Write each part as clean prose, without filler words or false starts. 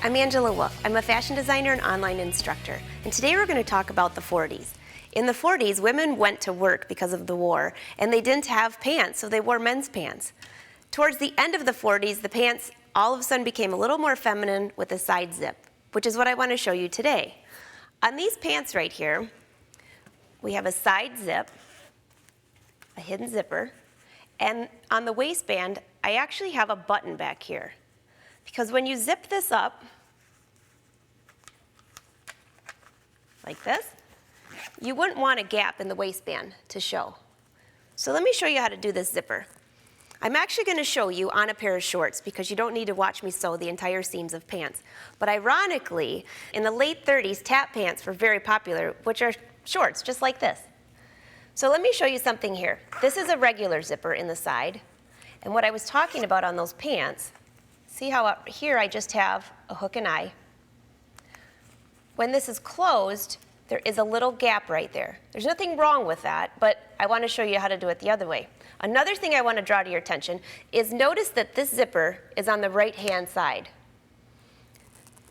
I'm Angela Wolf. I'm a fashion designer and online instructor, and today we're going to talk about the 40s. In the 40s, women went to work because of the war, and they didn't have pants, so they wore men's pants. Towards the end of the 40s, the pants all of a sudden became a little more feminine with a side zip, which is what I want to show you today. On these pants right here, we have a side zip, a hidden zipper, and on the waistband, I actually have a button back here. Because when you zip this up, like this, you wouldn't want a gap in the waistband to show. So let me show you how to do this zipper. I'm actually going to show you on a pair of shorts because you don't need to watch me sew the entire seams of pants. But ironically, in the late 30s, tap pants were very popular, which are shorts, just like this. So let me show you something here. This is a regular zipper in the side. And what I was talking about on those pants, see how up here I just have a hook and eye. When this is closed, there is a little gap right there. There's nothing wrong with that, but I want to show you how to do it the other way. Another thing I want to draw to your attention is notice that this zipper is on the right-hand side.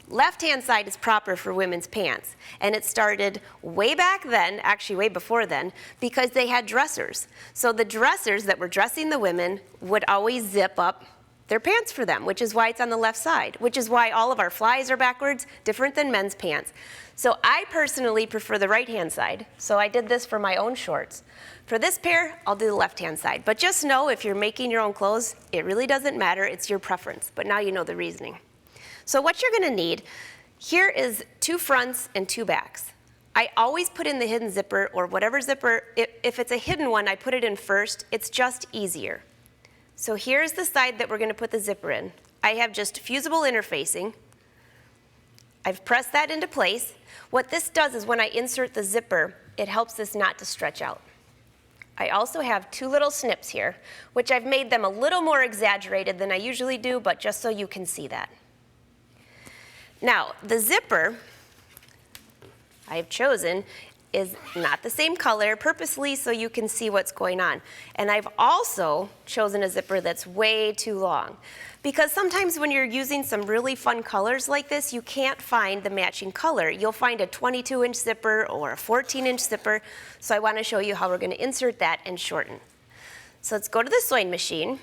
Left-hand side is proper for women's pants, and it started way back then, actually way before then, because they had dressers. So the dressers that were dressing the women would always zip up their pants for them, which is why it's on the left side, which is why all of our flies are backwards, different than men's pants. So I personally prefer the right-hand side, so I did this for my own shorts. For this pair, I'll do the left-hand side. But just know if you're making your own clothes, it really doesn't matter, it's your preference, but now you know the reasoning. So what you're gonna need, here is 2 fronts and 2 backs. I always put in the hidden zipper or whatever zipper, if it's a hidden one, I put it in first, it's just easier. So here's the side that we're going to put the zipper in. I have just fusible interfacing. I've pressed that into place. What this does is when I insert the zipper, it helps this not to stretch out. I also have 2 little snips here, which I've made them a little more exaggerated than I usually do, but just so you can see that. Now, the zipper I've chosen is not the same color purposely so you can see what's going on. And I've also chosen a zipper that's way too long because sometimes when you're using some really fun colors like this, you can't find the matching color. You'll find a 22-inch zipper or a 14-inch zipper, so I want to show you how we're going to insert that and shorten. So let's go to the sewing machine,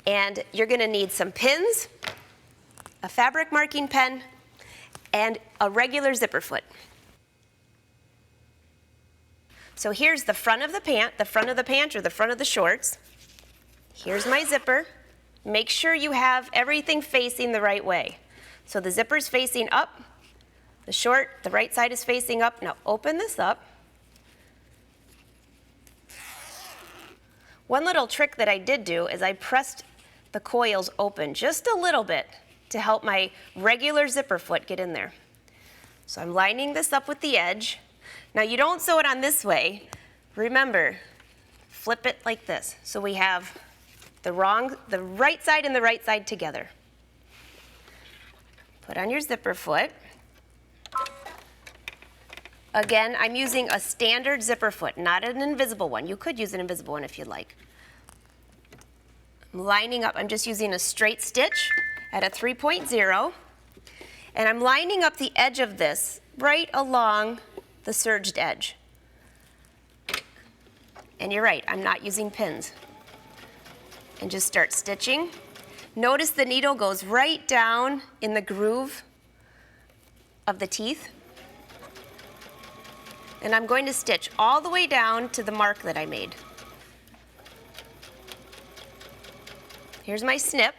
and you're going to need some pins, a fabric marking pen, and a regular zipper foot. So here's the front of the pant or the front of the shorts. Here's my zipper. Make sure you have everything facing the right way. So the zipper's facing up, the right side is facing up. Now open this up. One little trick that I did do is I pressed the coils open just a little bit to help my regular zipper foot get in there. So I'm lining this up with the edge. Now you don't sew it on this way. Remember, flip it like this. So we have the right side and the right side together. Put on your zipper foot. Again, I'm using a standard zipper foot, not an invisible one. You could use an invisible one if you'd like. I'm lining up, I'm just using a straight stitch at a 3.0, and I'm lining up the edge of this right along the serged edge. And you're right, I'm not using pins. And just start stitching. Notice the needle goes right down in the groove of the teeth. And I'm going to stitch all the way down to the mark that I made. Here's my snip.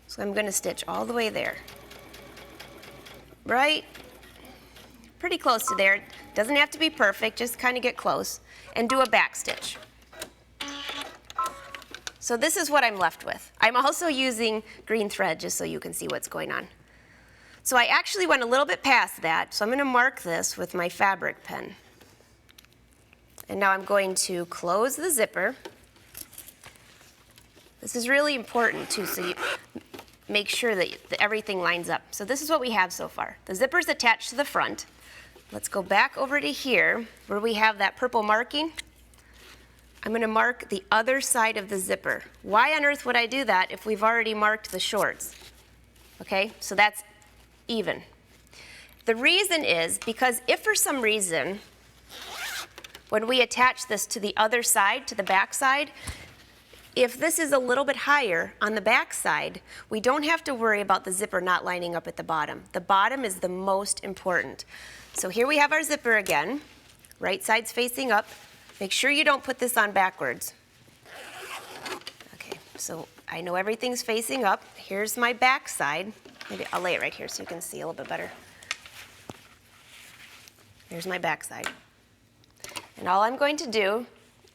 So I'm going to stitch all the way there. Right? Pretty close to there. Doesn't have to be perfect, just kind of get close. And do a back stitch. So this is what I'm left with. I'm also using green thread just so you can see what's going on. So I actually went a little bit past that, so I'm going to mark this with my fabric pen. And now I'm going to close the zipper. This is really important too, so you make sure that everything lines up. So this is what we have so far. The zipper's attached to the front. Let's go back over to here where we have that purple marking. I'm going to mark the other side of the zipper. Why on earth would I do that if we've already marked the shorts? Okay, so that's even. The reason is because if for some reason, when we attach this to the other side, to the back side, if this is a little bit higher on the back side, we don't have to worry about the zipper not lining up at the bottom. The bottom is the most important. So here we have our zipper again. Right side's facing up. Make sure you don't put this on backwards. Okay, so I know everything's facing up. Here's my back side. Maybe I'll lay it right here so you can see a little bit better. Here's my back side. And all I'm going to do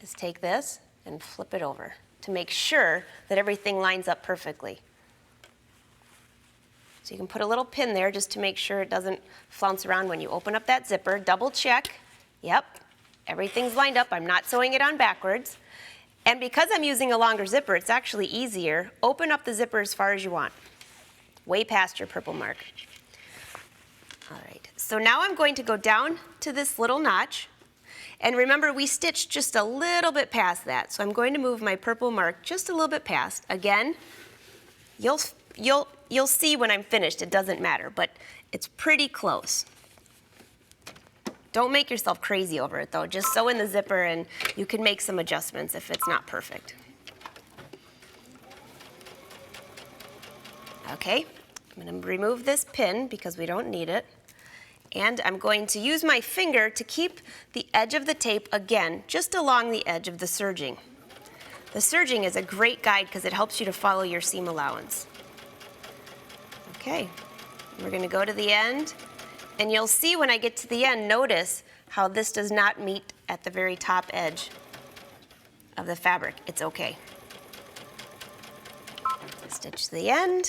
is take this and flip it over to make sure that everything lines up perfectly. So you can put a little pin there just to make sure it doesn't flounce around when you open up that zipper. Double check. Yep, everything's lined up. I'm not sewing it on backwards. And because I'm using a longer zipper, it's actually easier. Open up the zipper as far as you want, way past your purple mark. All right, so now I'm going to go down to this little notch. And remember, we stitched just a little bit past that. So I'm going to move my purple mark just a little bit past. Again, you'll see when I'm finished, it doesn't matter, but it's pretty close. Don't make yourself crazy over it though. Just sew in the zipper and you can make some adjustments if it's not perfect. Okay, I'm going to remove this pin because we don't need it. And I'm going to use my finger to keep the edge of the tape, again, just along the edge of the serging. The serging is a great guide because it helps you to follow your seam allowance. Okay, we're going to go to the end. And you'll see when I get to the end, notice how this does not meet at the very top edge of the fabric. It's okay. Stitch to the end.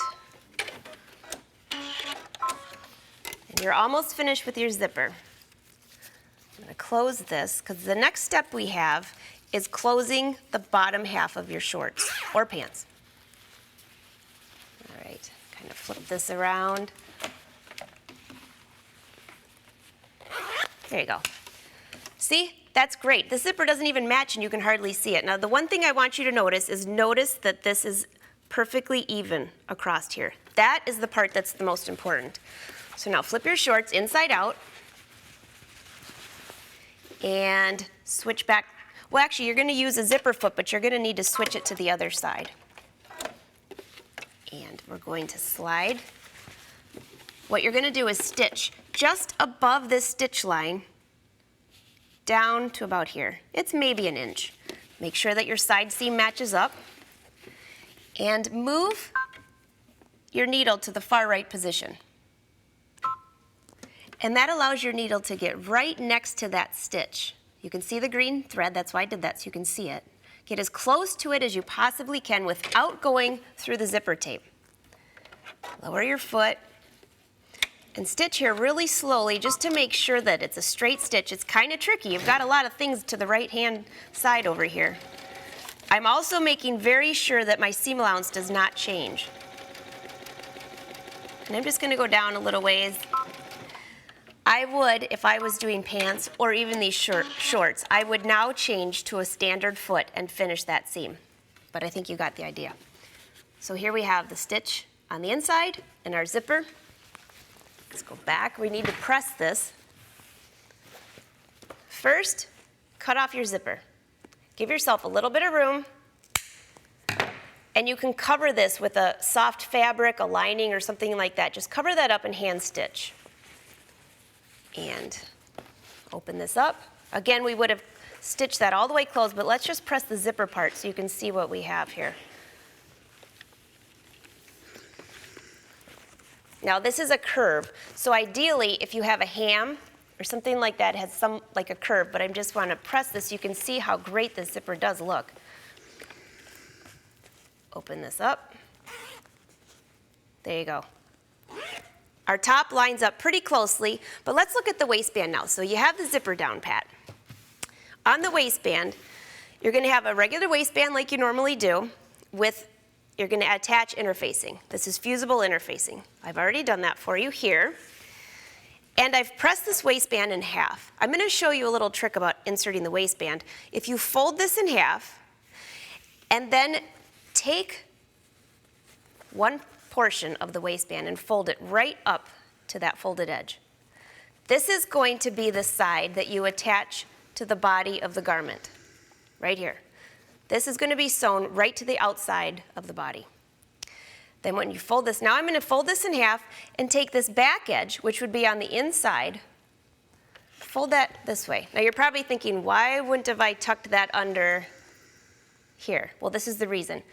And you're almost finished with your zipper. I'm going to close this because the next step we have is closing the bottom half of your shorts or pants. All right, kind of flip this around. There you go. See, that's great. The zipper doesn't even match and you can hardly see it. Now the one thing I want you to notice that this is perfectly even across here. That is the part that's the most important. So now flip your shorts inside out and switch back. Well, actually, you're going to use a zipper foot, but you're going to need to switch it to the other side. And we're going to slide. What you're going to do is stitch just above this stitch line down to about here. It's maybe an inch. Make sure that your side seam matches up. And move your needle to the far right position. And that allows your needle to get right next to that stitch. You can see the green thread, that's why I did that, so you can see it. Get as close to it as you possibly can without going through the zipper tape. Lower your foot and stitch here really slowly just to make sure that it's a straight stitch. It's kind of tricky. You've got a lot of things to the right-hand side over here. I'm also making very sure that my seam allowance does not change. And I'm just going to go down a little ways. I would, if I was doing pants or even these shorts, I would now change to a standard foot and finish that seam. But I think you got the idea. So here we have the stitch on the inside and our zipper. Let's go back. We need to press this. First, cut off your zipper. Give yourself a little bit of room. And you can cover this with a soft fabric, a lining, or something like that. Just cover that up and hand stitch. And open this up. Again, we would have stitched that all the way closed, but let's just press the zipper part so you can see what we have here. Now this is a curve, so ideally if you have a ham or something like that, it has some like a curve, but I just want to press this so you can see how great this zipper does look. Open this up. There you go. Our top lines up pretty closely, but let's look at the waistband now. So you have the zipper down pat. On the waistband, you're going to have a regular waistband like you normally do with, you're going to attach interfacing. This is fusible interfacing. I've already done that for you here. And I've pressed this waistband in half. I'm going to show you a little trick about inserting the waistband. If you fold this in half and then take one portion of the waistband and fold it right up to that folded edge. This is going to be the side that you attach to the body of the garment, right here. This is going to be sewn right to the outside of the body. Then when you fold this, now I'm going to fold this in half and take this back edge, which would be on the inside, fold that this way. Now you're probably thinking, why wouldn't have I tucked that under here? Well, this is the reason.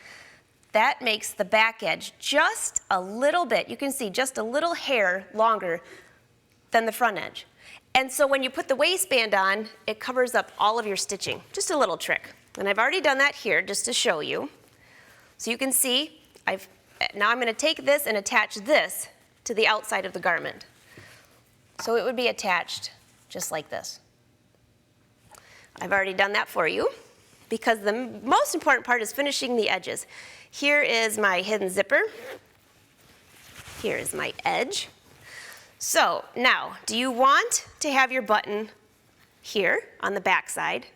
That makes the back edge just a little bit, you can see just a little hair longer than the front edge. And so when you put the waistband on, it covers up all of your stitching. Just a little trick. And I've already done that here just to show you. So you can see, now I'm going to take this and attach this to the outside of the garment. So it would be attached just like this. I've already done that for you because the most important part is finishing the edges. Here is my hidden zipper. Here is my edge. So now, do you want to have your button here on the back side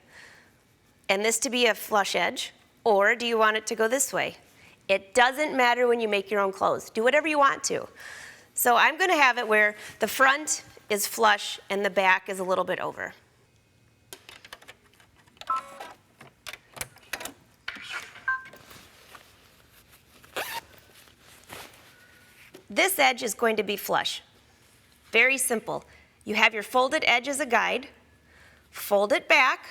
and this to be a flush edge, or do you want it to go this way? It doesn't matter when you make your own clothes. Do whatever you want to. So I'm going to have it where the front is flush and the back is a little bit over. This edge is going to be flush. Very simple. You have your folded edge as a guide, fold it back,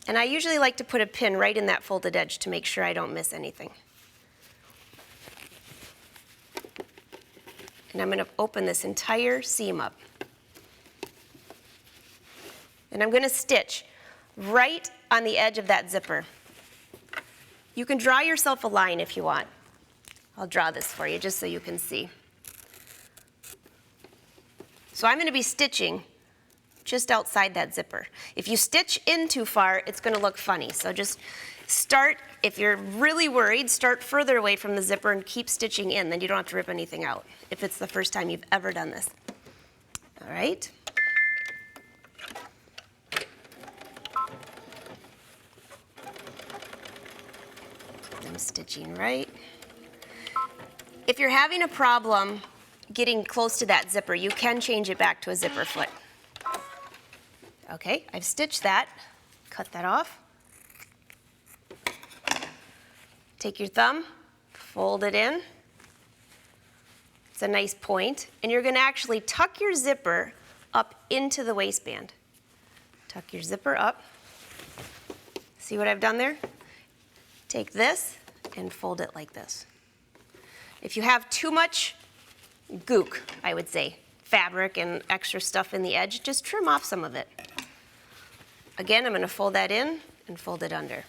and I usually like to put a pin right in that folded edge to make sure I don't miss anything. And I'm going to open this entire seam up. And I'm going to stitch right on the edge of that zipper. You can draw yourself a line if you want. I'll draw this for you just so you can see. So I'm going to be stitching just outside that zipper. If you stitch in too far, it's going to look funny. So just start, if you're really worried, start further away from the zipper and keep stitching in. Then you don't have to rip anything out if it's the first time you've ever done this. All right. I'm stitching right. If you're having a problem getting close to that zipper, you can change it back to a zipper foot. Okay, I've stitched that. Cut that off. Take your thumb, fold it in. It's a nice point. And you're going to actually tuck your zipper up into the waistband. Tuck your zipper up. See what I've done there? Take this and fold it like this. If you have too much gook, I would say, fabric and extra stuff in the edge, just trim off some of it. Again, I'm going to fold that in and fold it under,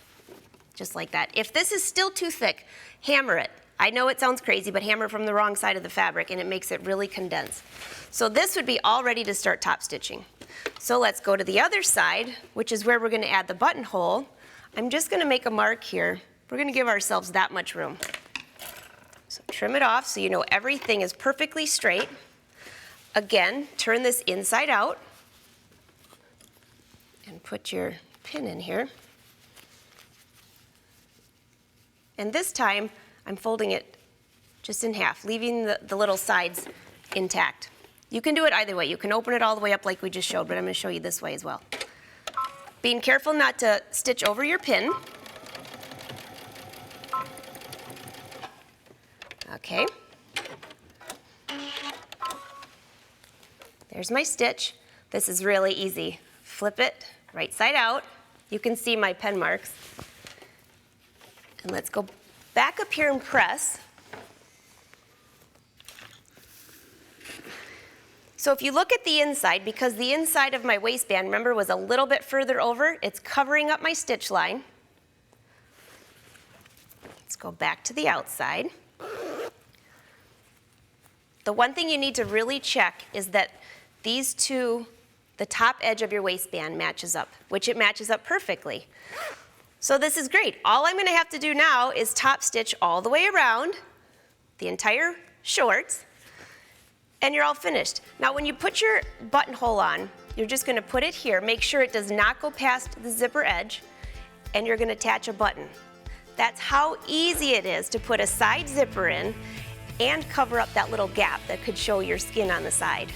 just like that. If this is still too thick, hammer it. I know it sounds crazy, but hammer from the wrong side of the fabric and it makes it really condense. So this would be all ready to start top stitching. So let's go to the other side, which is where we're going to add the buttonhole. I'm just going to make a mark here. We're going to give ourselves that much room. So trim it off so you know everything is perfectly straight. Again, turn this inside out and put your pin in here. And this time, I'm folding it just in half, leaving the little sides intact. You can do it either way. You can open it all the way up like we just showed, but I'm going to show you this way as well. Being careful not to stitch over your pin. Okay. There's my stitch. This is really easy. Flip it right side out. You can see my pen marks. And let's go back up here and press. So if you look at the inside, because the inside of my waistband, remember, was a little bit further over, it's covering up my stitch line. Let's go back to the outside. The one thing you need to really check is that these two, the top edge of your waistband matches up, which it matches up perfectly. So this is great. All I'm going to have to do now is top stitch all the way around the entire shorts, and you're all finished. Now when you put your buttonhole on, you're just going to put it here. Make sure it does not go past the zipper edge, and you're going to attach a button. That's how easy it is to put a side zipper in and cover up that little gap that could show your skin on the side.